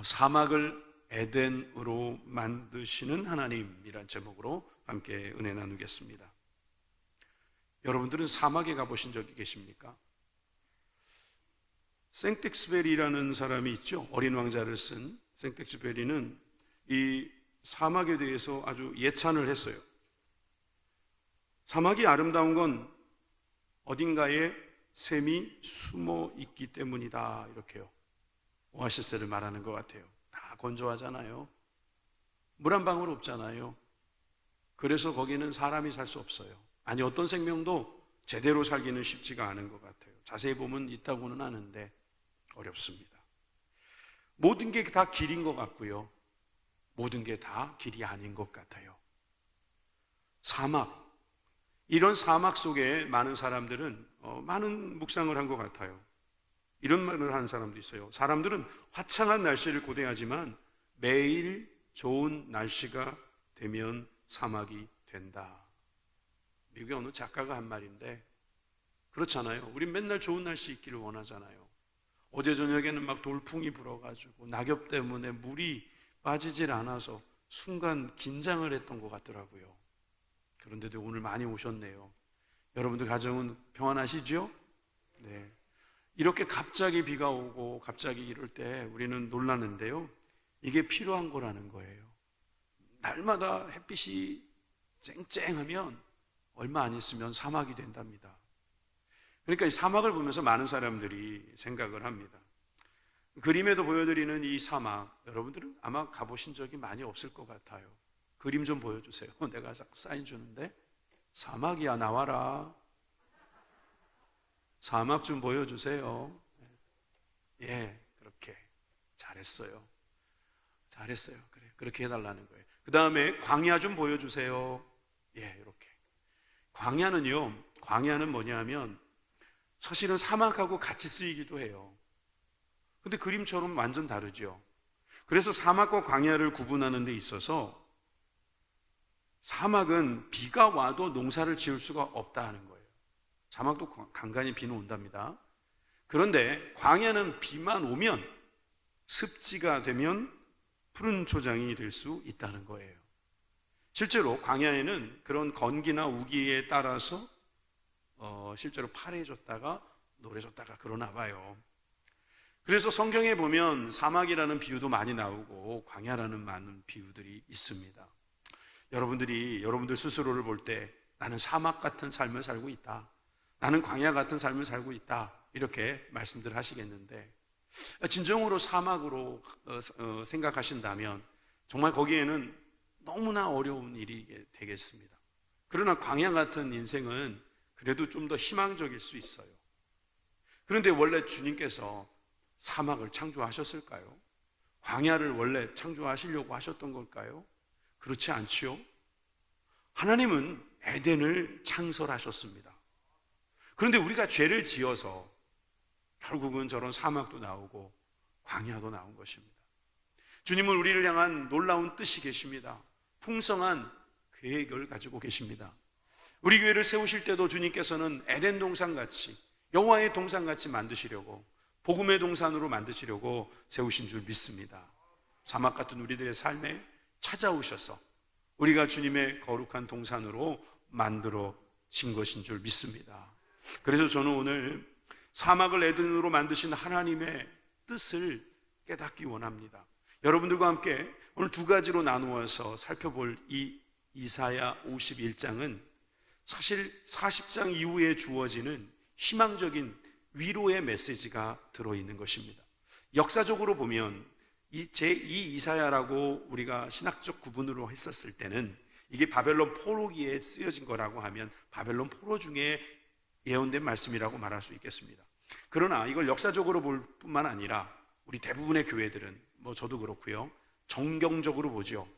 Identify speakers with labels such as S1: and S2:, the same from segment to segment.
S1: 사막을 에덴으로 만드시는 하나님이란 제목으로 함께 은혜 나누겠습니다. 여러분들은 사막에 가보신 적이 계십니까? 생텍스베리라는 사람이 있죠. 어린 왕자를 쓴 생텍스베리는 이 사막에 대해서 아주 예찬을 했어요. 사막이 아름다운 건 어딘가에 샘이 숨어 있기 때문이다, 이렇게요. 오아시스를 말하는 것 같아요. 다 건조하잖아요. 물 한 방울 없잖아요. 그래서 거기는 사람이 살 수 없어요. 아니, 어떤 생명도 제대로 살기는 쉽지가 않은 것 같아요. 자세히 보면 있다고는 하는데 어렵습니다. 모든 게 다 길인 것 같고요, 모든 게 다 길이 아닌 것 같아요. 사막, 이런 사막 속에 많은 사람들은 많은 묵상을 한 것 같아요. 이런 말을 하는 사람도 있어요. 사람들은 화창한 날씨를 고대하지만 매일 좋은 날씨가 되면 사막이 된다. 미국의 어느 작가가 한 말인데 그렇잖아요. 우린 맨날 좋은 날씨 있기를 원하잖아요. 어제 저녁에는 막 돌풍이 불어가지고 낙엽 때문에 물이 빠지질 않아서 순간 긴장을 했던 것 같더라고요. 그런데도 오늘 많이 오셨네요. 여러분들 가정은 평안하시죠? 네. 이렇게 갑자기 비가 오고 갑자기 이럴 때 우리는 놀라는데요, 이게 필요한 거라는 거예요. 날마다 햇빛이 쨍쨍하면 얼마 안 있으면 사막이 된답니다. 그러니까 이 사막을 보면서 많은 사람들이 생각을 합니다. 그림에도 보여드리는 이 사막, 여러분들은 아마 가보신 적이 많이 없을 것 같아요. 그림 좀 보여주세요. 내가 사인 주는데. 사막이야, 나와라. 사막 좀 보여주세요. 예, 그렇게. 잘했어요. 잘했어요. 그래, 그렇게 해달라는 거예요. 그 다음에 광야 좀 보여주세요. 예, 이렇게. 광야는 뭐냐면 사실은 사막하고 같이 쓰이기도 해요. 근데 그림처럼 완전 다르죠. 그래서 사막과 광야를 구분하는 데 있어서 사막은 비가 와도 농사를 지을 수가 없다 하는 거예요. 사막도 간간히 비는 온답니다. 그런데 광야는 비만 오면, 습지가 되면 푸른 초장이 될 수 있다는 거예요. 실제로 광야에는 그런 건기나 우기에 따라서 실제로 파래졌다가 노래졌다가 그러나 봐요. 그래서 성경에 보면 사막이라는 비유도 많이 나오고 광야라는 많은 비유들이 있습니다. 여러분들 스스로를 볼 때 나는 사막 같은 삶을 살고 있다, 나는 광야 같은 삶을 살고 있다, 이렇게 말씀들 하시겠는데, 진정으로 사막으로 생각하신다면 정말 거기에는 너무나 어려운 일이 되겠습니다. 그러나 광야 같은 인생은 그래도 좀 더 희망적일 수 있어요. 그런데 원래 주님께서 사막을 창조하셨을까요? 광야를 원래 창조하시려고 하셨던 걸까요? 그렇지 않지요. 하나님은 에덴을 창설하셨습니다. 그런데 우리가 죄를 지어서 결국은 저런 사막도 나오고 광야도 나온 것입니다. 주님은 우리를 향한 놀라운 뜻이 계십니다. 풍성한 계획을 가지고 계십니다. 우리 교회를 세우실 때도 주님께서는 에덴 동산같이, 여호와의 동산같이 만드시려고, 복음의 동산으로 만드시려고 세우신 줄 믿습니다. 사막 같은 우리들의 삶에 찾아오셔서 우리가 주님의 거룩한 동산으로 만들어진 것인 줄 믿습니다. 그래서 저는 오늘 사막을 에덴으로 만드신 하나님의 뜻을 깨닫기 원합니다. 여러분들과 함께 오늘 두 가지로 나누어서 살펴볼 이 이사야 51장은 사실 40장 이후에 주어지는 희망적인 위로의 메시지가 들어있는 것입니다. 역사적으로 보면 이 이사야라고 우리가 신학적 구분으로 했었을 때는 이게 바벨론 포로기에 쓰여진 거라고 하면 바벨론 포로 중에 예언된 말씀이라고 말할 수 있겠습니다. 그러나 이걸 역사적으로 볼 뿐만 아니라 우리 대부분의 교회들은, 저도 그렇고요, 정경적으로 보죠.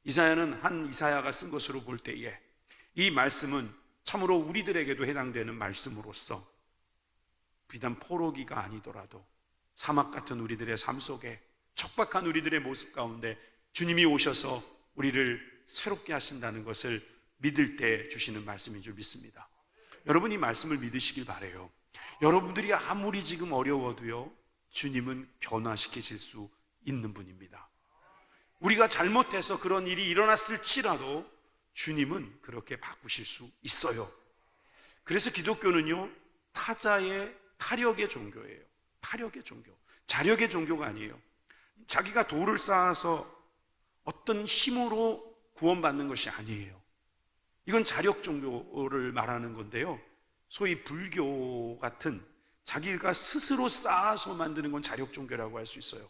S1: 이사야는 한 이사야가 쓴 것으로 볼 때에 이 말씀은 참으로 우리들에게도 해당되는 말씀으로서 비단 포로기가 아니더라도 사막 같은 우리들의 삶 속에, 척박한 우리들의 모습 가운데 주님이 오셔서 우리를 새롭게 하신다는 것을 믿을 때 주시는 말씀인 줄 믿습니다. 여러분, 이 말씀을 믿으시길 바라요. 여러분들이 아무리 지금 어려워도요, 주님은 변화시키실 수 있는 분입니다. 우리가 잘못해서 그런 일이 일어났을지라도 주님은 그렇게 바꾸실 수 있어요. 그래서 기독교는요, 타자의 타력의 종교예요. 타력의 종교. 자력의 종교가 아니에요. 자기가 도를 쌓아서 어떤 힘으로 구원받는 것이 아니에요. 이건 자력 종교를 말하는 건데요, 소위 불교 같은 자기가 스스로 쌓아서 만드는 건 자력 종교라고 할 수 있어요.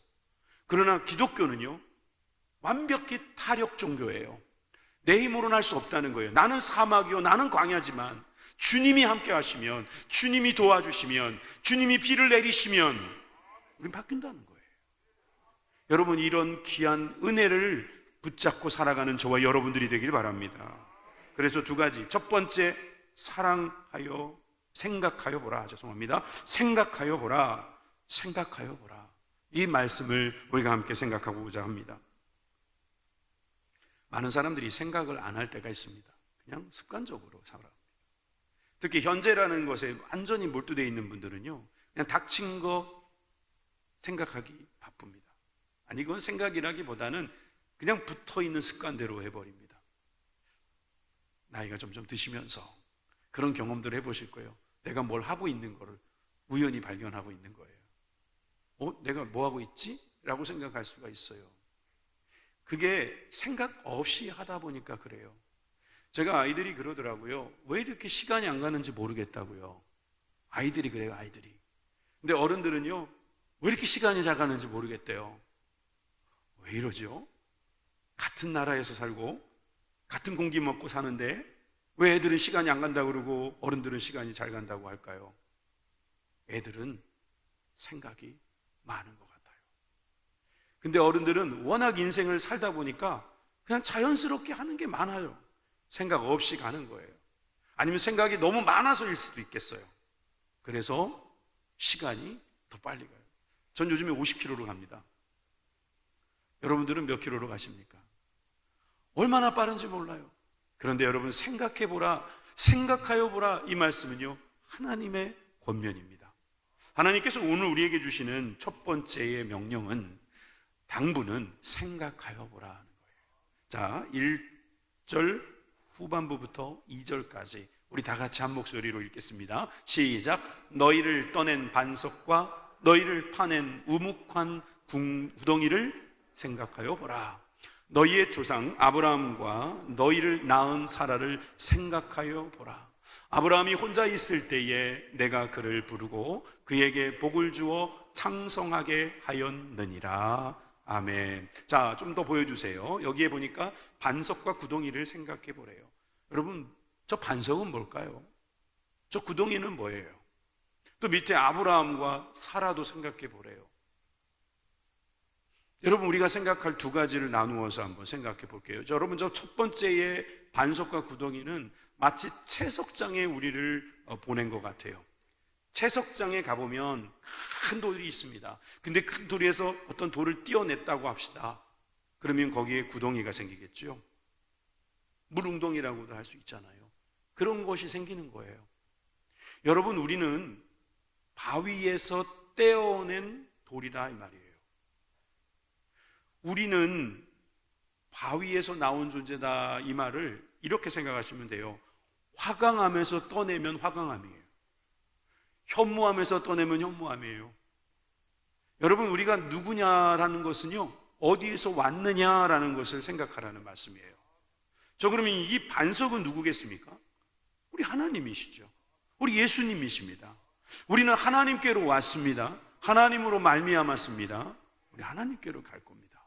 S1: 그러나 기독교는요, 완벽히 타력 종교예요. 내 힘으로는 할 수 없다는 거예요. 나는 사막이요, 나는 광야지만 주님이 함께 하시면, 주님이 도와주시면, 주님이 비를 내리시면 우린 바뀐다는 거예요. 여러분, 이런 귀한 은혜를 붙잡고 살아가는 저와 여러분들이 되길 바랍니다. 그래서 두 가지. 첫 번째, 사랑하여 생각하여 보라. 죄송합니다. 생각하여 보라. 생각하여 보라. 이 말씀을 우리가 함께 생각하고 보자 합니다. 많은 사람들이 생각을 안 할 때가 있습니다. 그냥 습관적으로 살아갑니다. 특히 현재라는 것에 완전히 몰두되어 있는 분들은요, 그냥 닥친 거 생각하기 바쁩니다. 아니, 이건 생각이라기보다는 그냥 붙어있는 습관대로 해버립니다. 나이가 점점 드시면서 그런 경험들을 해보실 거예요. 내가 뭘 하고 있는 거를 우연히 발견하고 있는 거예요. 내가 뭐 하고 있지? 라고 생각할 수가 있어요. 그게 생각 없이 하다 보니까 그래요. 제가 아이들이 그러더라고요. 왜 이렇게 시간이 안 가는지 모르겠다고요. 아이들이 그래요, 아이들이. 근데 어른들은요, 왜 이렇게 시간이 잘 가는지 모르겠대요. 왜 이러죠? 같은 나라에서 살고 같은 공기 먹고 사는데 왜 애들은 시간이 안 간다고 그러고 어른들은 시간이 잘 간다고 할까요? 애들은 생각이 많은 것 같아요. 근데 어른들은 워낙 인생을 살다 보니까 그냥 자연스럽게 하는 게 많아요. 생각 없이 가는 거예요. 아니면 생각이 너무 많아서일 수도 있겠어요. 그래서 시간이 더 빨리 가요. 전 요즘에 50km로 갑니다. 여러분들은 몇 킬로로 가십니까? 얼마나 빠른지 몰라요. 그런데 여러분, 생각해보라, 생각하여 보라, 이 말씀은요, 하나님의 권면입니다. 하나님께서 오늘 우리에게 주시는 첫 번째의 명령은, 당부는 생각하여 보라 하는 거예요. 자, 1절 후반부부터 2절까지 우리 다 같이 한 목소리로 읽겠습니다. 시작. 너희를 떠낸 반석과 너희를 파낸 우묵한 구덩이를 생각하여 보라. 너희의 조상 아브라함과 너희를 낳은 사라를 생각하여 보라. 아브라함이 혼자 있을 때에 내가 그를 부르고 그에게 복을 주어 창성하게 하였느니라. 아멘. 자, 좀 더 보여주세요. 여기에 보니까 반석과 구덩이를 생각해 보래요. 여러분, 저 반석은 뭘까요? 저 구덩이는 뭐예요? 또 밑에 아브라함과 사라도 생각해 보래요. 여러분, 우리가 생각할 두 가지를 나누어서 한번 생각해 볼게요. 여러분, 저 첫 번째의 반석과 구덩이는 마치 채석장에 우리를 보낸 것 같아요. 채석장에 가보면 큰 돌이 있습니다. 근데 큰 돌에서 어떤 돌을 띄어냈다고 합시다. 그러면 거기에 구덩이가 생기겠죠. 물웅덩이라고도 할 수 있잖아요. 그런 것이 생기는 거예요. 여러분, 우리는 바위에서 떼어낸 돌이다 이 말이에요. 우리는 바위에서 나온 존재다 이 말을 이렇게 생각하시면 돼요. 화강암에서 떠내면 화강암이에요. 현무암에서 떠내면 현무암이에요. 여러분, 우리가 누구냐라는 것은요, 어디에서 왔느냐라는 것을 생각하라는 말씀이에요. 저 그러면 이 반석은 누구겠습니까? 우리 하나님이시죠. 우리 예수님이십니다. 우리는 하나님께로 왔습니다. 하나님으로 말미암았습니다. 우리 하나님께로 갈 겁니다.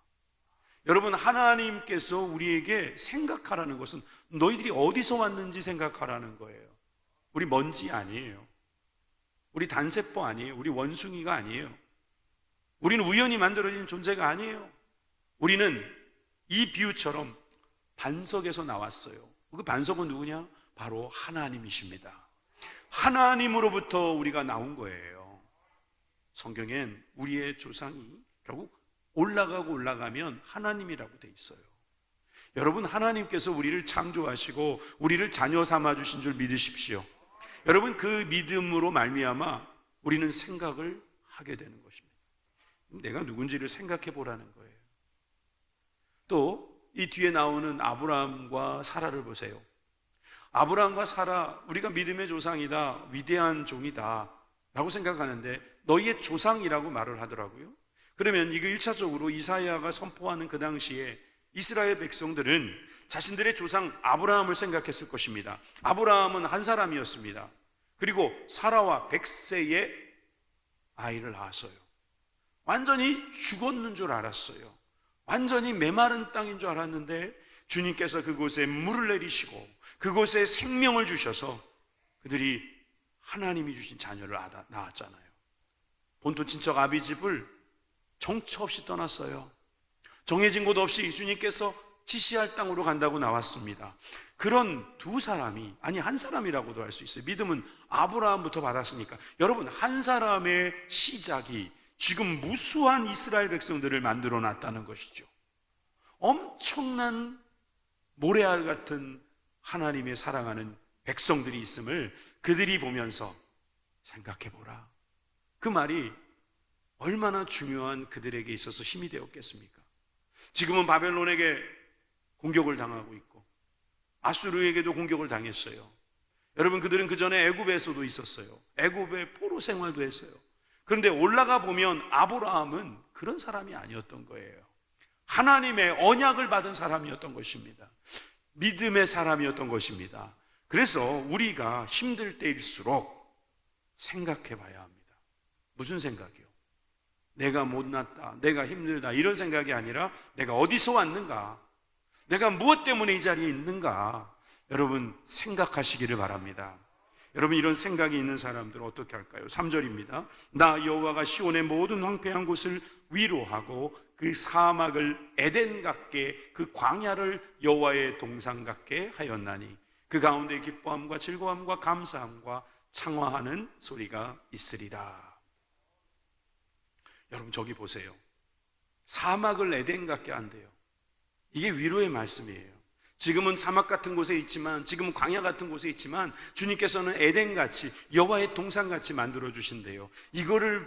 S1: 여러분, 하나님께서 우리에게 생각하라는 것은 너희들이 어디서 왔는지 생각하라는 거예요. 우리 먼지 아니에요. 우리 단세포 아니에요. 우리 원숭이가 아니에요. 우리는 우연히 만들어진 존재가 아니에요. 우리는 이 비유처럼 반석에서 나왔어요. 그 반석은 누구냐? 바로 하나님이십니다. 하나님으로부터 우리가 나온 거예요. 성경엔 우리의 조상이 결국 올라가고 올라가면 하나님이라고 돼 있어요. 여러분, 하나님께서 우리를 창조하시고 우리를 자녀 삼아 주신 줄 믿으십시오. 여러분, 그 믿음으로 말미암아 우리는 생각을 하게 되는 것입니다. 내가 누군지를 생각해 보라는 거예요. 또 이 뒤에 나오는 아브라함과 사라를 보세요. 아브라함과 사라, 우리가 믿음의 조상이다, 위대한 종이다 라고 생각하는데 너희의 조상이라고 말을 하더라고요. 그러면 이거 1차적으로 이사야가 선포하는 그 당시에 이스라엘 백성들은 자신들의 조상 아브라함을 생각했을 것입니다. 아브라함은 한 사람이었습니다. 그리고 사라와 100세의 아이를 낳았어요. 완전히 죽었는 줄 알았어요. 완전히 메마른 땅인 줄 알았는데 주님께서 그곳에 물을 내리시고 그곳에 생명을 주셔서 그들이 하나님이 주신 자녀를 낳았잖아요. 본토 친척 아비집을 정처 없이 떠났어요. 정해진 곳 없이 주님께서 지시할 땅으로 간다고 나왔습니다. 그런 두 사람이, 아니 한 사람이라고도 할 수 있어요. 믿음은 아브라함부터 받았으니까. 여러분, 한 사람의 시작이 지금 무수한 이스라엘 백성들을 만들어 놨다는 것이죠. 엄청난 모래알 같은 하나님의 사랑하는 백성들이 있음을 그들이 보면서 생각해 보라. 그 말이 얼마나 중요한 그들에게 있어서 힘이 되었겠습니까? 지금은 바벨론에게 공격을 당하고 있고 아수르에게도 공격을 당했어요. 여러분, 그들은 그 전에 애굽에서도 있었어요. 애굽의 포로 생활도 했어요. 그런데 올라가 보면 아브라함은 그런 사람이 아니었던 거예요. 하나님의 언약을 받은 사람이었던 것입니다. 믿음의 사람이었던 것입니다. 그래서 우리가 힘들 때일수록 생각해 봐야 합니다. 무슨 생각이요? 내가 못났다, 내가 힘들다, 이런 생각이 아니라 내가 어디서 왔는가, 내가 무엇 때문에 이 자리에 있는가, 여러분 생각하시기를 바랍니다. 여러분, 이런 생각이 있는 사람들은 어떻게 할까요? 3절입니다. 나 여호와가 시온의 모든 황폐한 곳을 위로하고 그 사막을 에덴 같게, 그 광야를 여호와의 동산 같게 하였나니 그 가운데 기뻐함과 즐거움과 감사함과 창화하는 소리가 있으리라. 여러분, 저기 보세요. 사막을 에덴 같게 한대요. 이게 위로의 말씀이에요. 지금은 사막 같은 곳에 있지만, 지금은 광야 같은 곳에 있지만 주님께서는 에덴같이, 여호와의 동산같이 만들어 주신대요. 이거를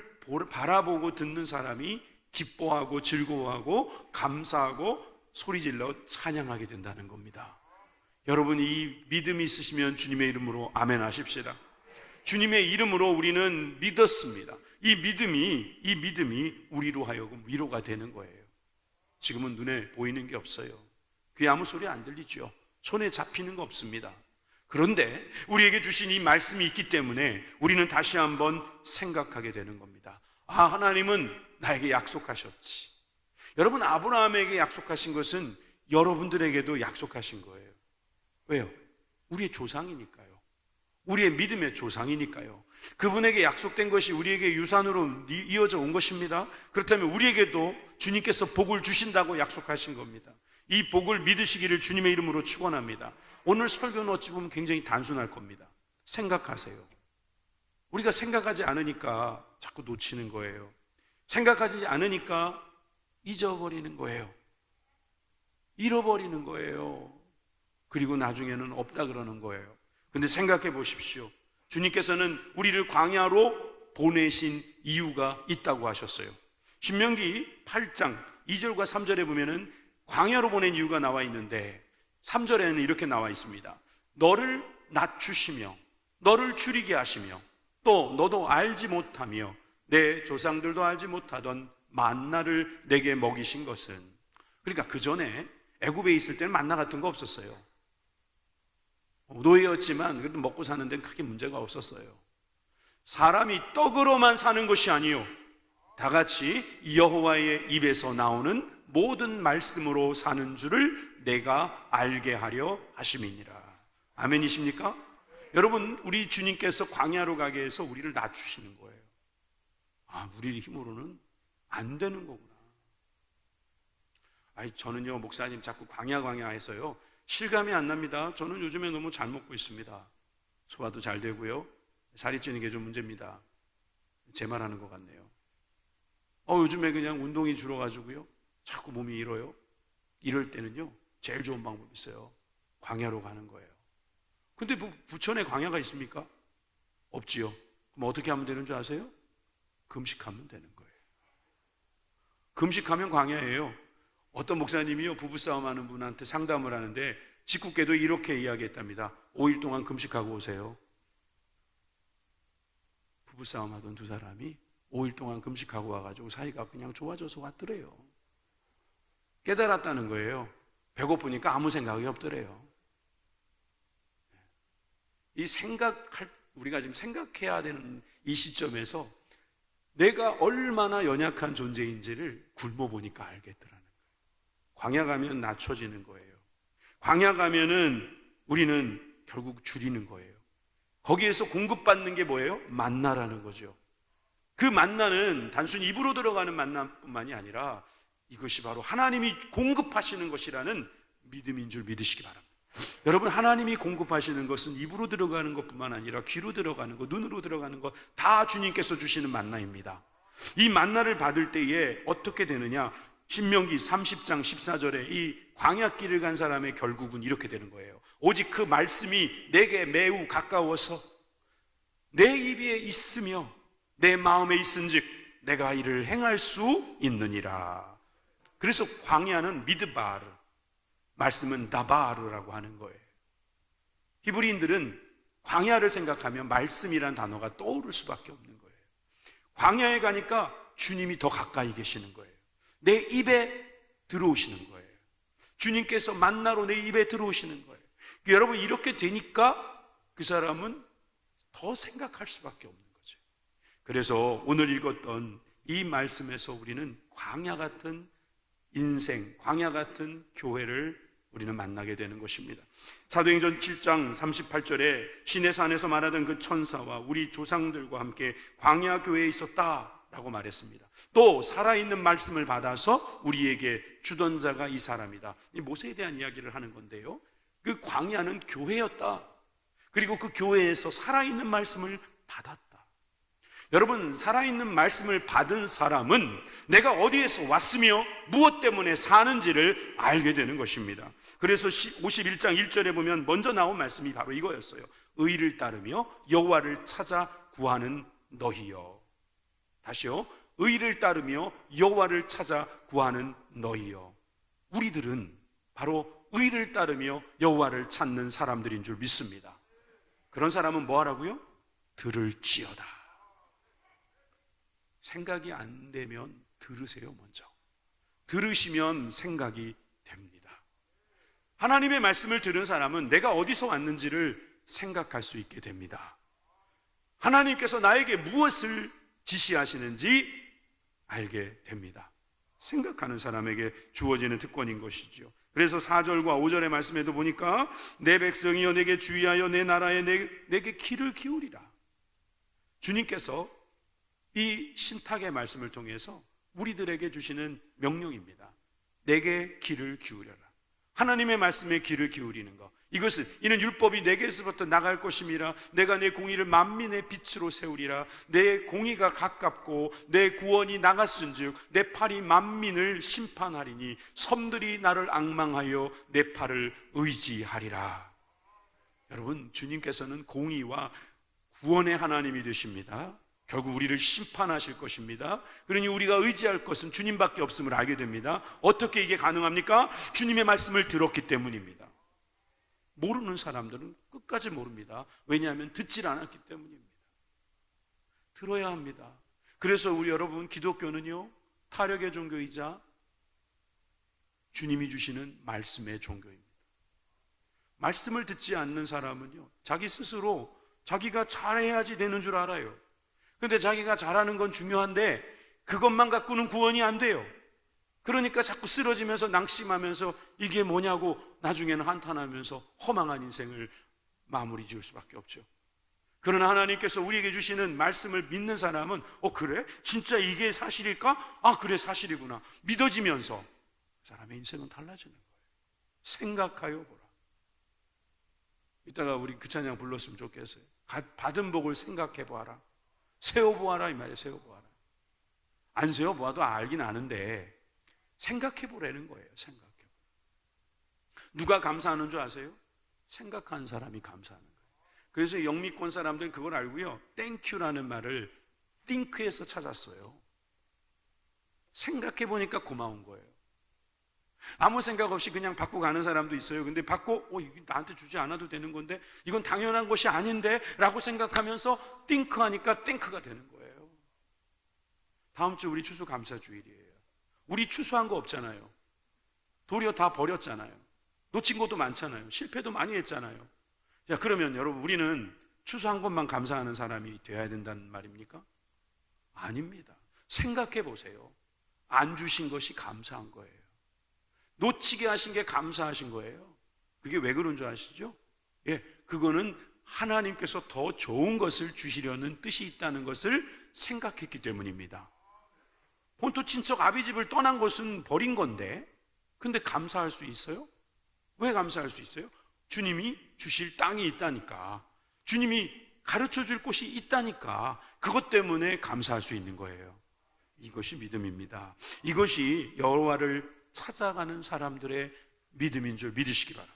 S1: 바라보고 듣는 사람이 기뻐하고 즐거워하고 감사하고 소리질러 찬양하게 된다는 겁니다. 여러분, 이 믿음이 있으시면 주님의 이름으로 아멘 하십시다. 주님의 이름으로 우리는 믿었습니다. 이 믿음이 우리로 하여금 위로가 되는 거예요. 지금은 눈에 보이는 게 없어요. 귀에 아무 소리 안 들리죠. 손에 잡히는 거 없습니다. 그런데 우리에게 주신 이 말씀이 있기 때문에 우리는 다시 한번 생각하게 되는 겁니다. 아, 하나님은 나에게 약속하셨지. 여러분, 아브라함에게 약속하신 것은 여러분들에게도 약속하신 거예요. 왜요? 우리의 조상이니까요. 우리의 믿음의 조상이니까요. 그분에게 약속된 것이 우리에게 유산으로 이어져 온 것입니다. 그렇다면 우리에게도 주님께서 복을 주신다고 약속하신 겁니다. 이 복을 믿으시기를 주님의 이름으로 축원합니다. 오늘 설교는 어찌 보면 굉장히 단순할 겁니다. 생각하세요. 우리가 생각하지 않으니까 자꾸 놓치는 거예요. 생각하지 않으니까 잊어버리는 거예요. 잃어버리는 거예요. 그리고 나중에는 없다 그러는 거예요. 근데 생각해 보십시오. 주님께서는 우리를 광야로 보내신 이유가 있다고 하셨어요. 신명기 8장 2절과 3절에 보면은 광야로 보낸 이유가 나와 있는데 3절에는 이렇게 나와 있습니다. 너를 낮추시며 너를 줄이게 하시며 또 너도 알지 못하며 내 조상들도 알지 못하던 만나를 내게 먹이신 것은, 그러니까 그 전에 애굽에 있을 때는 만나 같은 거 없었어요. 노예였지만 그래도 먹고 사는 데는 크게 문제가 없었어요. 사람이 떡으로만 사는 것이 아니요 다 같이 여호와의 입에서 나오는 모든 말씀으로 사는 줄을 내가 알게 하려 하심이니라. 아멘이십니까? 여러분, 우리 주님께서 광야로 가게 해서 우리를 낮추시는 거예요. 아, 우리 힘으로는 안 되는 거구나. 아니, 저는요, 목사님 자꾸 광야 해서요 실감이 안 납니다. 저는 요즘에 너무 잘 먹고 있습니다. 소화도 잘 되고요, 살이 찌는 게 좀 문제입니다. 제 말하는 것 같네요. 요즘에 그냥 운동이 줄어가지고요 자꾸 몸이 일어요. 이럴 때는요 제일 좋은 방법이 있어요. 광야로 가는 거예요. 근데 부천에 광야가 있습니까? 없지요. 그럼 어떻게 하면 되는 줄 아세요? 금식하면 되는 거예요. 금식하면 광야예요. 어떤 목사님이요, 부부싸움하는 분한테 상담을 하는데 직국계도 이렇게 이야기했답니다. 5일 동안 금식하고 오세요. 부부싸움하던 두 사람이 5일 동안 금식하고 와가지고 사이가 그냥 좋아져서 왔더래요. 깨달았다는 거예요. 배고프니까 아무 생각이 없더래요. 우리가 지금 생각해야 되는 이 시점에서 내가 얼마나 연약한 존재인지를 굶어보니까 알겠더라는 거예요. 광야 가면 낮춰지는 거예요. 광야 가면은 우리는 결국 줄이는 거예요. 거기에서 공급받는 게 뭐예요? 만나라는 거죠. 그 만나는 단순히 입으로 들어가는 만나뿐만이 아니라 이것이 바로 하나님이 공급하시는 것이라는 믿음인 줄 믿으시기 바랍니다. 여러분, 하나님이 공급하시는 것은 입으로 들어가는 것뿐만 아니라 귀로 들어가는 것, 눈으로 들어가는 것 다 주님께서 주시는 만나입니다. 이 만나를 받을 때에 어떻게 되느냐? 신명기 30장 14절에 이 광야길을 간 사람의 결국은 이렇게 되는 거예요. 오직 그 말씀이 내게 매우 가까워서 내 입에 있으며 내 마음에 있은즉 내가 이를 행할 수 있느니라. 그래서 광야는 미드바르, 말씀은 다바르라고 하는 거예요. 히브리인들은 광야를 생각하면 말씀이란 단어가 떠오를 수밖에 없는 거예요. 광야에 가니까 주님이 더 가까이 계시는 거예요. 내 입에 들어오시는 거예요. 주님께서 만나러 내 입에 들어오시는 거예요. 여러분, 이렇게 되니까 그 사람은 더 생각할 수밖에 없는 거죠. 그래서 오늘 읽었던 이 말씀에서 우리는 광야 같은 인생, 광야 같은 교회를 우리는 만나게 되는 것입니다. 사도행전 7장 38절에 시내산에서 말하던 그 천사와 우리 조상들과 함께 광야 교회에 있었다라고 말했습니다. 또 살아있는 말씀을 받아서 우리에게 주던 자가 이 사람이다. 이 모세에 대한 이야기를 하는 건데요, 그 광야는 교회였다. 그리고 그 교회에서 살아있는 말씀을 받았다. 여러분, 살아있는 말씀을 받은 사람은 내가 어디에서 왔으며 무엇 때문에 사는지를 알게 되는 것입니다. 그래서 51장 1절에 보면 먼저 나온 말씀이 바로 이거였어요. 의를 따르며 여호와를 찾아 구하는 너희여. 다시요. 의를 따르며 여호와를 찾아 구하는 너희여. 우리들은 바로 의를 따르며 여호와를 찾는 사람들인 줄 믿습니다. 그런 사람은 뭐 하라고요? 들을지어다. 생각이 안 되면 들으세요. 먼저 들으시면 생각이 됩니다. 하나님의 말씀을 들은 사람은 내가 어디서 왔는지를 생각할 수 있게 됩니다. 하나님께서 나에게 무엇을 지시하시는지 알게 됩니다. 생각하는 사람에게 주어지는 특권인 것이죠. 그래서 4절과 5절의 말씀에도 보니까 내 백성이여 내게 주의하여 내 나라에 내게 귀를 기울이라. 주님께서 이 신탁의 말씀을 통해서 우리들에게 주시는 명령입니다. 내게 귀를 기울여라. 하나님의 말씀에 귀를 기울이는 것, 이는 율법이 내게서부터 나갈 것임이라. 내가 내 공의를 만민의 빛으로 세우리라. 내 공의가 가깝고 내 구원이 나갔은즉 내 팔이 만민을 심판하리니 섬들이 나를 앙망하여 내 팔을 의지하리라. 여러분, 주님께서는 공의와 구원의 하나님이 되십니다. 결국 우리를 심판하실 것입니다. 그러니 우리가 의지할 것은 주님밖에 없음을 알게 됩니다. 어떻게 이게 가능합니까? 주님의 말씀을 들었기 때문입니다. 모르는 사람들은 끝까지 모릅니다. 왜냐하면 듣질 않았기 때문입니다. 들어야 합니다. 그래서 우리 여러분, 기독교는요, 타력의 종교이자 주님이 주시는 말씀의 종교입니다. 말씀을 듣지 않는 사람은요, 자기 스스로 자기가 잘해야지 되는 줄 알아요. 근데 자기가 잘하는 건 중요한데 그것만 갖고는 구원이 안 돼요. 그러니까 자꾸 쓰러지면서 낙심하면서 이게 뭐냐고 나중에는 한탄하면서 허망한 인생을 마무리 지을 수밖에 없죠. 그러나 하나님께서 우리에게 주시는 말씀을 믿는 사람은 그래? 진짜 이게 사실일까? 그래, 사실이구나. 믿어지면서 그 사람의 인생은 달라지는 거예요. 생각하여 보라. 이따가 우리 그 찬양 불렀으면 좋겠어요. 받은 복을 생각해 보아라. 세워보아라, 이 말이에요. 세워보아라. 안 세워보아도 알긴 아는데 생각해 보라는 거예요. 생각해 보라. 누가 감사하는 줄 아세요? 생각하는 사람이 감사하는 거예요. 그래서 영미권 사람들은 그걸 알고요, 땡큐라는 말을 think에서 찾았어요. 생각해 보니까 고마운 거예요. 아무 생각 없이 그냥 받고 가는 사람도 있어요. 근데 받고 이거 나한테 주지 않아도 되는 건데, 이건 당연한 것이 아닌데 라고 생각하면서 띵크하니까 땡크가 되는 거예요. 다음 주 우리 추수감사주일이에요. 우리 추수한 거 없잖아요. 도리어 다 버렸잖아요. 놓친 것도 많잖아요. 실패도 많이 했잖아요. 자, 그러면 여러분, 우리는 추수한 것만 감사하는 사람이 되어야 된다는 말입니까? 아닙니다. 생각해 보세요. 안 주신 것이 감사한 거예요. 놓치게 하신 게 감사하신 거예요. 그게 왜 그런 줄 아시죠? 그거는 하나님께서 더 좋은 것을 주시려는 뜻이 있다는 것을 생각했기 때문입니다. 본토 친척 아비집을 떠난 것은 버린 건데, 근데 감사할 수 있어요? 왜 감사할 수 있어요? 주님이 주실 땅이 있다니까, 주님이 가르쳐 줄 곳이 있다니까, 그것 때문에 감사할 수 있는 거예요. 이것이 믿음입니다. 이것이 여호와를 찾아가는 사람들의 믿음인 줄 믿으시기 바랍니다.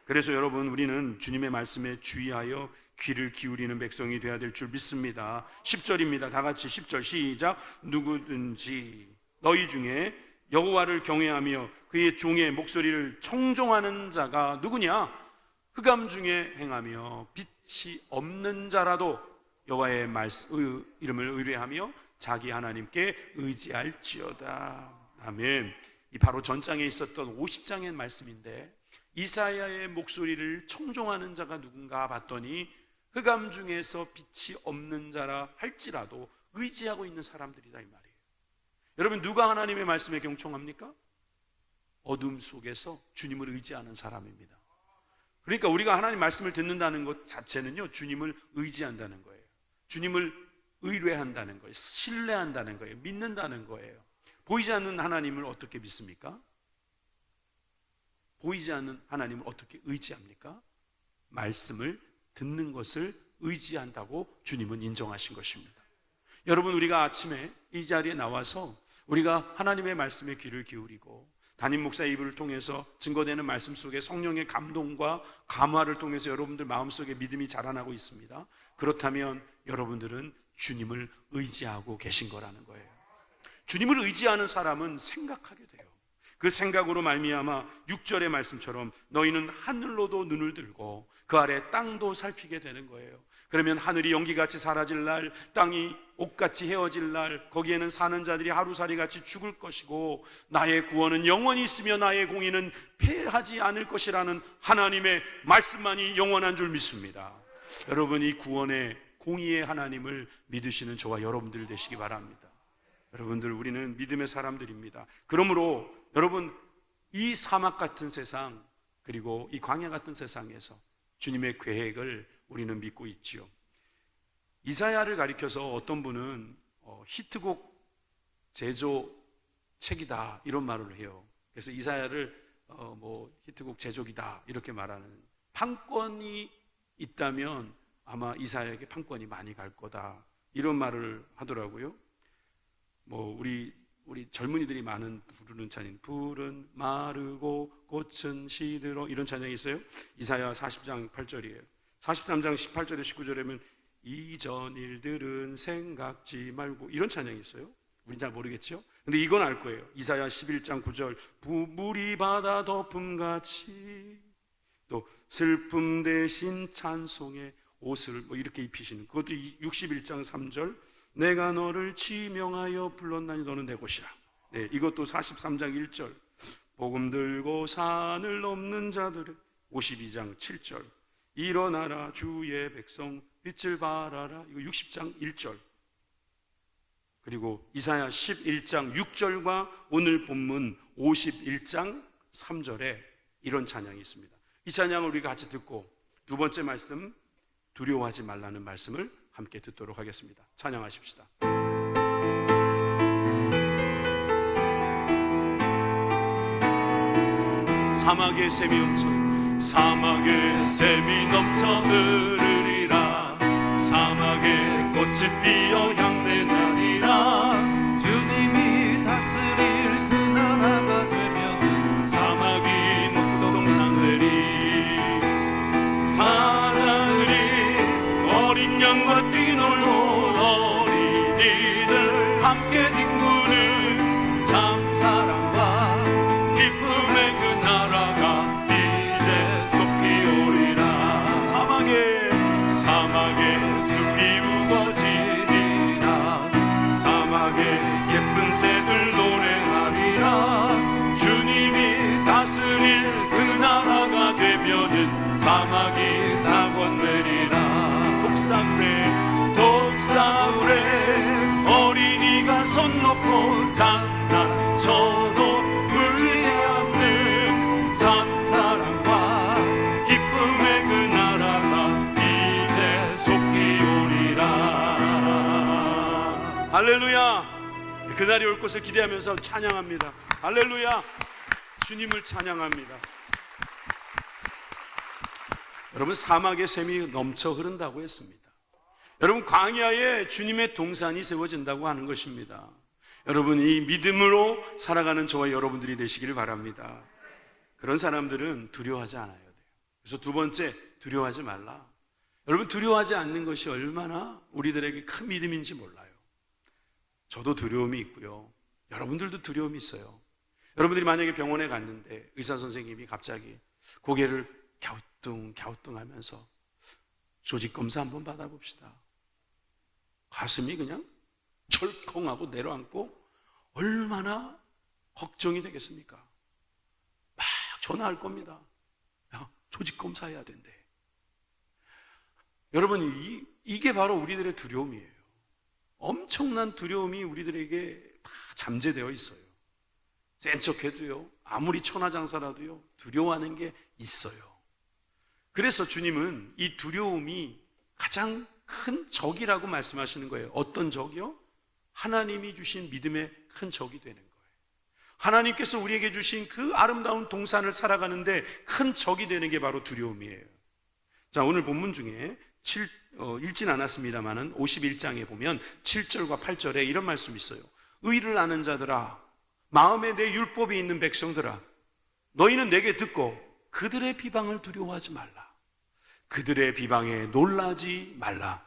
S1: 그래서 여러분, 우리는 주님의 말씀에 주의하여 귀를 기울이는 백성이 되어야 될 줄 믿습니다. 10절입니다. 다 같이 10절 시작. 누구든지 너희 중에 여호와를 경외하며 그의 종의 목소리를 청종하는 자가 누구냐? 흑암 중에 행하며 빛이 없는 자라도 여호와의 이름을 의뢰하며 자기 하나님께 의지할지어다. 아멘. 이 바로 전장에 있었던 50장의 말씀인데, 이사야의 목소리를 청종하는 자가 누군가 봤더니 흑암 중에서 빛이 없는 자라 할지라도 의지하고 있는 사람들이다, 이 말이에요. 여러분, 누가 하나님의 말씀에 경청합니까? 어둠 속에서 주님을 의지하는 사람입니다. 그러니까 우리가 하나님 말씀을 듣는다는 것 자체는요, 주님을 의지한다는 거예요. 주님을 의뢰한다는 거예요. 신뢰한다는 거예요. 믿는다는 거예요. 보이지 않는 하나님을 어떻게 믿습니까? 보이지 않는 하나님을 어떻게 의지합니까? 말씀을 듣는 것을 의지한다고 주님은 인정하신 것입니다. 여러분, 우리가 아침에 이 자리에 나와서 우리가 하나님의 말씀에 귀를 기울이고 담임 목사의 입을 통해서 증거되는 말씀 속에 성령의 감동과 감화를 통해서 여러분들 마음속에 믿음이 자라나고 있습니다. 그렇다면 여러분들은 주님을 의지하고 계신 거라는 거예요. 주님을 의지하는 사람은 생각하게 돼요. 그 생각으로 말미암아 6절의 말씀처럼 너희는 하늘로도 눈을 들고 그 아래 땅도 살피게 되는 거예요. 그러면 하늘이 연기같이 사라질 날, 땅이 옷같이 헤어질 날, 거기에는 사는 자들이 하루살이같이 죽을 것이고 나의 구원은 영원히 있으며 나의 공의는 패하지 않을 것이라는 하나님의 말씀만이 영원한 줄 믿습니다. 여러분, 이 구원의 공의의 하나님을 믿으시는 저와 여러분들 되시기 바랍니다. 여러분들, 우리는 믿음의 사람들입니다. 그러므로 여러분, 이 사막 같은 세상, 그리고 이 광야 같은 세상에서 주님의 계획을 우리는 믿고 있지요. 이사야를 가리켜서 어떤 분은 히트곡 제조 책이다 이런 말을 해요. 그래서 이사야를 히트곡 제조기다 이렇게 말하는, 판권이 있다면 아마 이사야에게 판권이 많이 갈 거다 이런 말을 하더라고요. 우리 젊은이들이 많은 부르는 찬양, 불은 마르고 꽃은 시들어, 이런 찬양이 있어요. 이사야 40장 8절이에요. 43장 18절에 19절에 보면 이전 일들은 생각지 말고, 이런 찬양이 있어요. 우린 잘 모르겠죠? 근데 이건 알 거예요. 이사야 11장 9절, 물이 바다 덮음같이, 또 슬픔 대신 찬송의 옷을 이렇게 입히시는, 그것도 61장 3절, 내가 너를 지명하여 불렀나니 너는 내 것이라. 이것도 43장 1절, 복음 들고 산을 넘는 자들의 52장 7절, 일어나라 주의 백성 빛을 발하라. 이거 60장 1절. 그리고 이사야 11장 6절과 오늘 본문 51장 3절에 이런 찬양이 있습니다. 이 찬양을 우리가 같이 듣고 두 번째 말씀, 두려워하지 말라는 말씀을 함께 듣도록 하겠습니다. 찬양하십시다. 사막의 샘이 넘쳐 흐르리라. 사막에 꽃이 피어 향내 나리라.
S2: 주님이 다스릴 그나라가 되면
S1: 사막이 녹동산 되리. 사나으리 어린 양과 뛰놀고 어린이들 함께 뒹구는
S2: 사막에 예쁜 새들 노래하리라. 주님이 다스릴 그 나라가 되면은 사막이 낙원되리라. 독사울에 어린이가 손 놓고 장난쳐도 울지 않는 참사랑과 기쁨의 그 나라가 이제 속히 오리라.
S1: 할렐루야. 그날이 올 것을 기대하면서 찬양합니다. 할렐루야. 주님을 찬양합니다. 여러분, 사막에 샘이 넘쳐 흐른다고 했습니다. 여러분, 광야에 주님의 동산이 세워진다고 하는 것입니다. 여러분, 이 믿음으로 살아가는 저와 여러분들이 되시기를 바랍니다. 그런 사람들은 두려워하지 않아야 돼요. 그래서 두 번째, 두려워하지 말라. 여러분, 두려워하지 않는 것이 얼마나 우리들에게 큰 믿음인지 몰라요. 저도 두려움이 있고요, 여러분들도 두려움이 있어요. 여러분들이 만약에 병원에 갔는데 의사 선생님이 갑자기 고개를 갸우뚱 하면서 조직 검사 한번 받아봅시다. 가슴이 그냥 철컹하고 내려앉고 얼마나 걱정이 되겠습니까? 막 전화할 겁니다. 야, 조직 검사해야 된대. 여러분, 이게 바로 우리들의 두려움이에요. 엄청난 두려움이 우리들에게 다 잠재되어 있어요. 센 척해도요, 아무리 천하장사라도요, 두려워하는 게 있어요. 그래서 주님은 이 두려움이 가장 큰 적이라고 말씀하시는 거예요. 어떤 적이요? 하나님이 주신 믿음의 큰 적이 되는 거예요. 하나님께서 우리에게 주신 그 아름다운 동산을 살아가는데 큰 적이 되는 게 바로 두려움이에요. 자, 오늘 본문 중에 읽진 않았습니다만은 51장에 보면 7절과 8절에 이런 말씀이 있어요. 의를 아는 자들아, 마음에 내 율법이 있는 백성들아, 너희는 내게 듣고 그들의 비방을 두려워하지 말라. 그들의 비방에 놀라지 말라.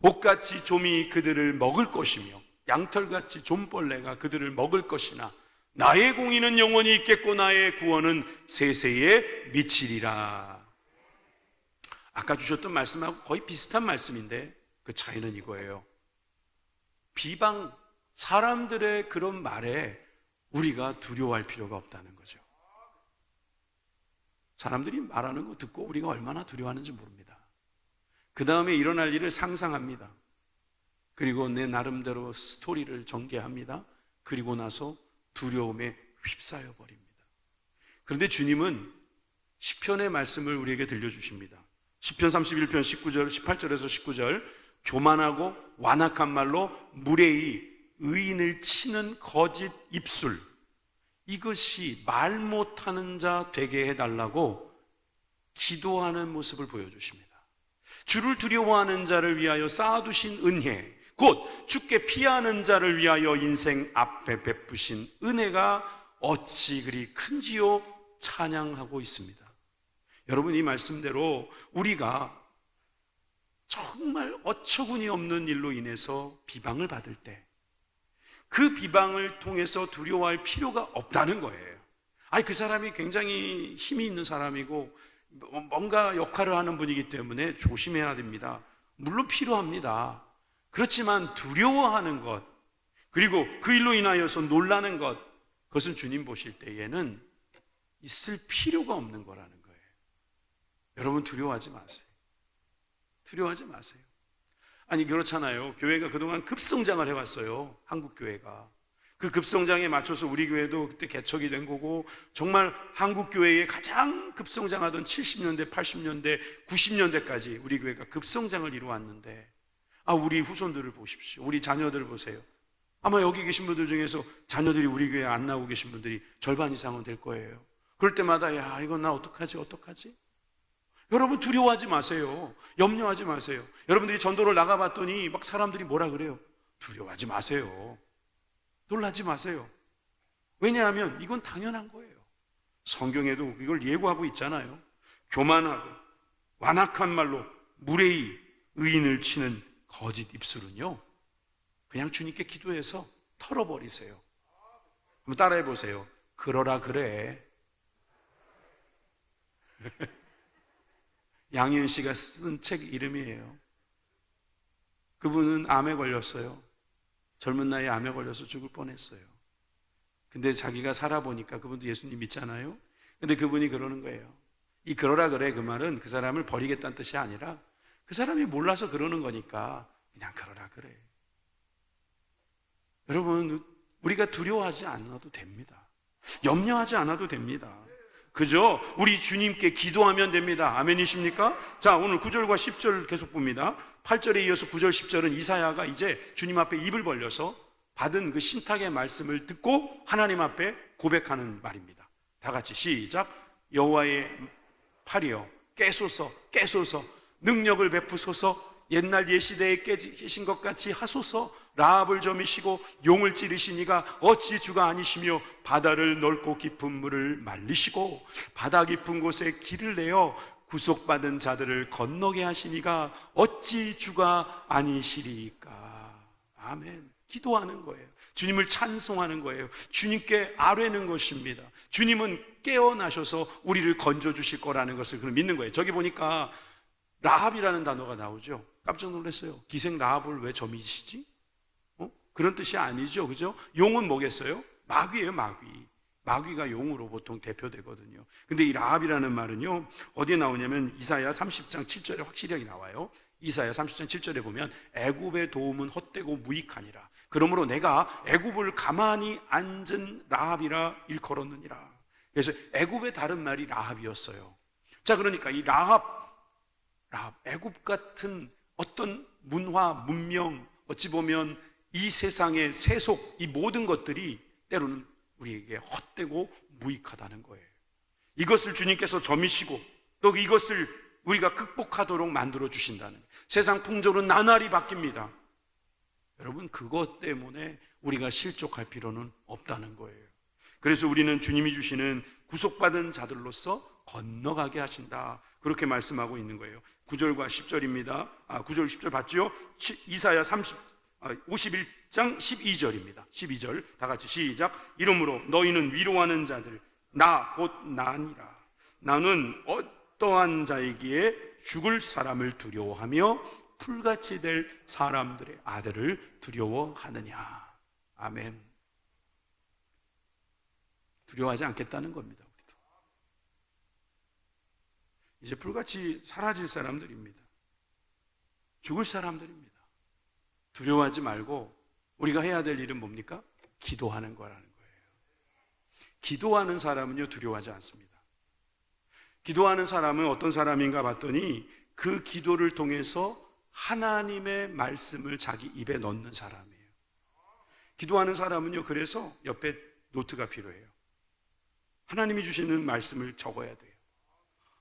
S1: 옥같이 좀이 그들을 먹을 것이며 양털같이 좀벌레가 그들을 먹을 것이나 나의 공의는 영원히 있겠고 나의 구원은 세세에 미치리라. 아까 주셨던 말씀하고 거의 비슷한 말씀인데 그 차이는 이거예요. 비방, 사람들의 그런 말에 우리가 두려워할 필요가 없다는 거죠. 사람들이 말하는 거 듣고 우리가 얼마나 두려워하는지 모릅니다. 그 다음에 일어날 일을 상상합니다. 그리고 내 나름대로 스토리를 전개합니다. 그리고 나서 두려움에 휩싸여 버립니다. 그런데 주님은 시편의 말씀을 우리에게 들려주십니다. 시편 31편 19절, 18절에서 19절, 교만하고 완악한 말로 무례히 의인을 치는 거짓 입술, 이것이 말 못하는 자 되게 해달라고 기도하는 모습을 보여주십니다. 주를 두려워하는 자를 위하여 쌓아두신 은혜, 곧 주께 피하는 자를 위하여 인생 앞에 베푸신 은혜가 어찌 그리 큰지요 찬양하고 있습니다. 여러분, 이 말씀대로 우리가 정말 어처구니 없는 일로 인해서 비방을 받을 때 그 비방을 통해서 두려워할 필요가 없다는 거예요. 아니, 그 사람이 굉장히 힘이 있는 사람이고 뭔가 역할을 하는 분이기 때문에 조심해야 됩니다. 물론 필요합니다. 그렇지만 두려워하는 것, 그리고 그 일로 인하여서 놀라는 것, 그것은 주님 보실 때에는 있을 필요가 없는 거라는 거예요. 여러분, 두려워하지 마세요. 두려워하지 마세요. 아니, 그렇잖아요. 교회가 그동안 급성장을 해왔어요. 한국 교회가. 그 급성장에 맞춰서 우리 교회도 그때 개척이 된 거고, 정말 한국 교회의 가장 급성장하던 70년대, 80년대, 90년대까지 우리 교회가 급성장을 이루었는데, 우리 후손들을 보십시오. 우리 자녀들 보세요. 아마 여기 계신 분들 중에서 자녀들이 우리 교회에 안 나오고 계신 분들이 절반 이상은 될 거예요. 그럴 때마다 야, 이건 나 어떡하지? 여러분, 두려워하지 마세요. 염려하지 마세요. 여러분들이 전도를 나가봤더니 막 사람들이 뭐라 그래요? 두려워하지 마세요. 놀라지 마세요. 왜냐하면 이건 당연한 거예요. 성경에도 이걸 예고하고 있잖아요. 교만하고 완악한 말로 무례히 의인을 치는 거짓 입술은요, 그냥 주님께 기도해서 털어버리세요. 한번 따라해 보세요. 그러라 그래. 양희은 씨가 쓴 책 이름이에요. 그분은 암에 걸렸어요. 젊은 나이에 암에 걸려서 죽을 뻔했어요. 근데 자기가 살아보니까, 그분도 예수님 믿잖아요. 근데 그분이 그러는 거예요. 이 그러라 그래 그 말은 그 사람을 버리겠다는 뜻이 아니라 그 사람이 몰라서 그러는 거니까 그냥 그러라 그래. 여러분, 우리가 두려워하지 않아도 됩니다. 염려하지 않아도 됩니다. 그죠? 우리 주님께 기도하면 됩니다. 아멘이십니까? 자, 오늘 9절과 10절 계속 봅니다. 8절에 이어서 9절 10절은 이사야가 이제 주님 앞에 입을 벌려서 받은 그 신탁의 말씀을 듣고 하나님 앞에 고백하는 말입니다. 다 같이 시작. 여호와의 팔이여 깨소서 깨소서 능력을 베푸소서 옛날 예시대에 계신 것 같이 하소서. 라합을 점이시고 용을 찌르시니가 어찌 주가 아니시며 바다를 넓고 깊은 물을 말리시고 바다 깊은 곳에 길을 내어 구속받은 자들을 건너게 하시니가 어찌 주가 아니시리까. 아멘. 기도하는 거예요. 주님을 찬송하는 거예요. 주님께 아뢰는 것입니다. 주님은 깨어나셔서 우리를 건져주실 거라는 것을 믿는 거예요. 저기 보니까 라합이라는 단어가 나오죠. 깜짝 놀랐어요. 기생 라합을 왜 점이시지? 그런 뜻이 아니죠. 그죠? 용은 뭐겠어요? 마귀예요, 마귀. 마귀가 용으로 보통 대표되거든요. 근데 이 라합이라는 말은요, 어디에 나오냐면 이사야 30장 7절에 확실하게 나와요. 이사야 30장 7절에 보면 애굽의 도움은 헛되고 무익하니라. 그러므로 내가 애굽을 가만히 앉은 라합이라 일컬었느니라. 그래서 애굽의 다른 말이 라합이었어요. 자, 그러니까 이 라합, 애굽 같은 어떤 문화, 문명, 어찌 보면 이 세상의 세속, 이 모든 것들이 때로는 우리에게 헛되고 무익하다는 거예요. 이것을 주님께서 점이시고 또 이것을 우리가 극복하도록 만들어 주신다는 거예요. 세상 풍조는 나날이 바뀝니다. 여러분, 그것 때문에 우리가 실족할 필요는 없다는 거예요. 그래서 우리는 주님이 주시는 구속받은 자들로서 건너가게 하신다, 그렇게 말씀하고 있는 거예요. 9절과 10절입니다. 9절 10절 봤죠? 이사야 51장 12절입니다. 12절 다 같이 시작. 이러므로 너희는 위로하는 자들 나 곧 나니라. 나는 어떠한 자이기에 죽을 사람을 두려워하며 풀같이 될 사람들의 아들을 두려워하느냐. 아멘. 두려워하지 않겠다는 겁니다. 우리도. 이제 풀같이 사라질 사람들입니다. 죽을 사람들입니다. 두려워하지 말고 우리가 해야 될 일은 뭡니까? 기도하는 거라는 거예요. 기도하는 사람은요, 두려워하지 않습니다. 기도하는 사람은 어떤 사람인가 봤더니 그 기도를 통해서 하나님의 말씀을 자기 입에 넣는 사람이에요. 기도하는 사람은요, 그래서 옆에 노트가 필요해요. 하나님이 주시는 말씀을 적어야 돼요.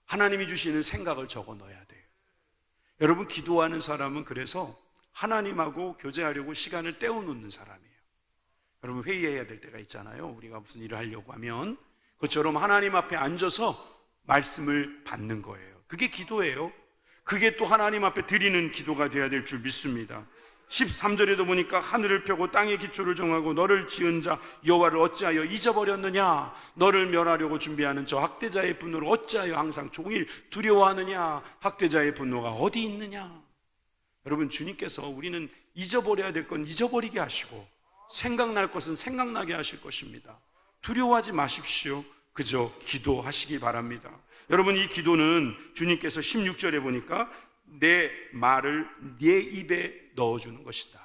S1: 하나님이 주시는 생각을 적어 넣어야 돼요. 여러분, 기도하는 사람은 그래서 하나님하고 교제하려고 시간을 떼어놓는 사람이에요. 여러분, 회의해야 될 때가 있잖아요. 우리가 무슨 일을 하려고 하면 그것처럼 하나님 앞에 앉아서 말씀을 받는 거예요. 그게 기도예요. 그게 또 하나님 앞에 드리는 기도가 되어야 될 줄 믿습니다. 13절에도 보니까 하늘을 펴고 땅의 기초를 정하고 너를 지은 자 여호와를 어찌하여 잊어버렸느냐. 너를 멸하려고 준비하는 저 학대자의 분노를 어찌하여 항상 종일 두려워하느냐. 학대자의 분노가 어디 있느냐. 여러분, 주님께서 우리는 잊어버려야 될 건 잊어버리게 하시고 생각날 것은 생각나게 하실 것입니다. 두려워하지 마십시오. 그저 기도하시기 바랍니다. 여러분, 이 기도는 주님께서 16절에 보니까 내 말을 네 입에 넣어주는 것이다.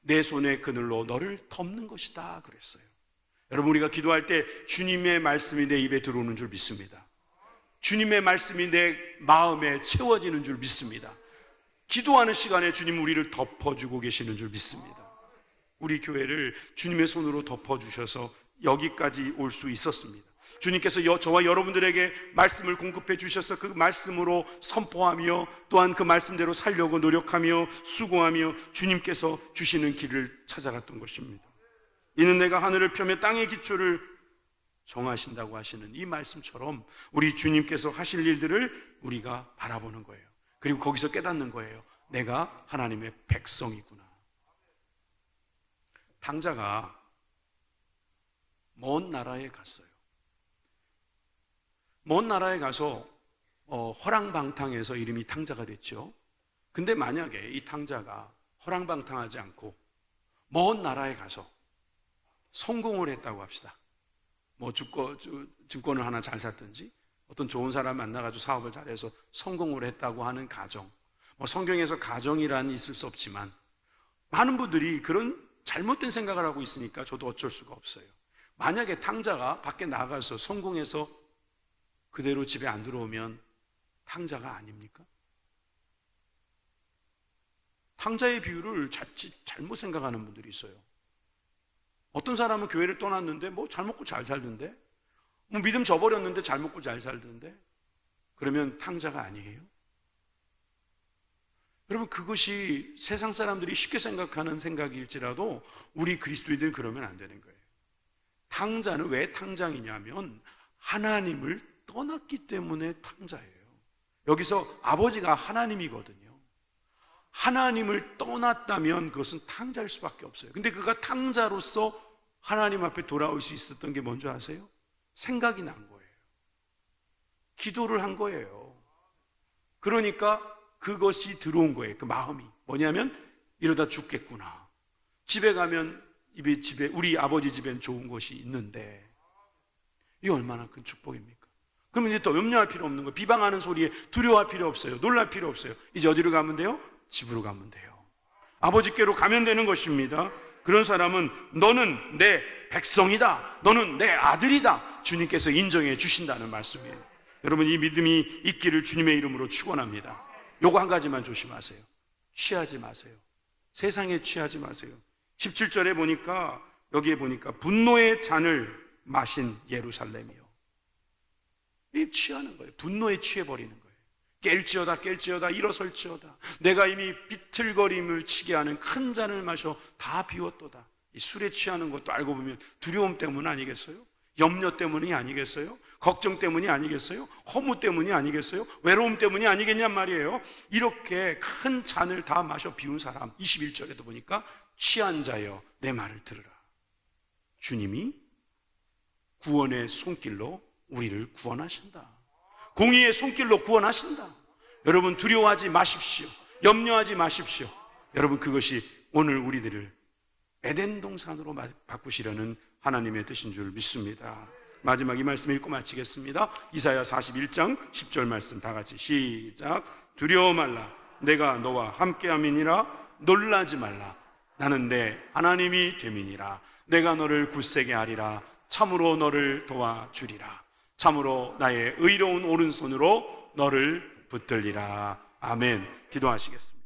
S1: 내 손에 그늘로 너를 덮는 것이다 그랬어요. 여러분, 우리가 기도할 때 주님의 말씀이 내 입에 들어오는 줄 믿습니다. 주님의 말씀이 내 마음에 채워지는 줄 믿습니다. 기도하는 시간에 주님 우리를 덮어주고 계시는 줄 믿습니다. 우리 교회를 주님의 손으로 덮어주셔서 여기까지 올 수 있었습니다. 주님께서 저와 여러분들에게 말씀을 공급해 주셔서 그 말씀으로 선포하며 또한 그 말씀대로 살려고 노력하며 수고하며 주님께서 주시는 길을 찾아갔던 것입니다. 이는 내가 하늘을 펴며 땅의 기초를 정하신다고 하시는 이 말씀처럼 우리 주님께서 하실 일들을 우리가 바라보는 거예요. 그리고 거기서 깨닫는 거예요. 내가 하나님의 백성이구나. 탕자가 먼 나라에 갔어요. 먼 나라에 가서 허랑방탕해서 이름이 탕자가 됐죠. 근데 만약에 이 탕자가 허랑방탕하지 않고 먼 나라에 가서 성공을 했다고 합시다. 뭐 증권을 하나 잘 샀든지 어떤 좋은 사람 만나가지고 사업을 잘해서 성공을 했다고 하는 가정. 뭐 성경에서 가정이란 있을 수 없지만 많은 분들이 그런 잘못된 생각을 하고 있으니까 저도 어쩔 수가 없어요. 만약에 탕자가 밖에 나가서 성공해서 그대로 집에 안 들어오면 탕자가 아닙니까? 탕자의 비유를 자칫 잘못 생각하는 분들이 있어요. 어떤 사람은 교회를 떠났는데 뭐 잘 먹고 잘 살던데, 뭐 믿음 저버렸는데 잘 먹고 잘 살던데, 그러면 탕자가 아니에요? 여러분, 그것이 세상 사람들이 쉽게 생각하는 생각일지라도 우리 그리스도인들은 그러면 안 되는 거예요. 탕자는 왜 탕자이냐면 하나님을 떠났기 때문에 탕자예요. 여기서 아버지가 하나님이거든요. 하나님을 떠났다면 그것은 탕자일 수밖에 없어요. 근데 그가 탕자로서 하나님 앞에 돌아올 수 있었던 게 뭔지 아세요? 생각이 난 거예요. 기도를 한 거예요. 그러니까 그것이 들어온 거예요. 그 마음이 뭐냐면 이러다 죽겠구나. 집에 가면 우리 아버지 집엔 좋은 곳이 있는데, 이게 얼마나 큰 축복입니까? 그러면 이제 또 염려할 필요 없는 거예요. 비방하는 소리에 두려워할 필요 없어요. 놀랄 필요 없어요. 이제 어디로 가면 돼요? 집으로 가면 돼요. 아버지께로 가면 되는 것입니다. 그런 사람은 너는 내 백성이다, 너는 내 아들이다, 주님께서 인정해 주신다는 말씀이에요. 여러분, 이 믿음이 있기를 주님의 이름으로 축원합니다. 요거 한 가지만 조심하세요. 취하지 마세요. 세상에 취하지 마세요. 17절에 보니까, 여기에 보니까 분노의 잔을 마신 예루살렘이요. 이 취하는 거예요. 분노에 취해버리는 거예요. 깰지어다 일어설지어다. 내가 이미 비틀거림을 치게 하는 큰 잔을 마셔 다 비웠도다. 이 술에 취하는 것도 알고 보면 두려움 때문 아니겠어요? 염려 때문이 아니겠어요? 걱정 때문이 아니겠어요? 허무 때문이 아니겠어요? 외로움 때문이 아니겠냔 말이에요. 이렇게 큰 잔을 다 마셔 비운 사람, 21절에도 보니까 취한 자여 내 말을 들으라. 주님이 구원의 손길로 우리를 구원하신다. 공의의 손길로 구원하신다. 여러분, 두려워하지 마십시오. 염려하지 마십시오. 여러분, 그것이 오늘 우리들을 에덴 동산으로 바꾸시려는 하나님의 뜻인 줄 믿습니다. 마지막 이 말씀 읽고 마치겠습니다. 이사야 41장 10절 말씀 다 같이 시작. 두려워 말라. 내가 너와 함께함이니라. 놀라지 말라. 나는 내 하나님이 됨이니라. 내가 너를 굳세게 하리라. 참으로 너를 도와주리라. 참으로 나의 의로운 오른손으로 너를 붙들리라. 아멘. 기도하시겠습니다.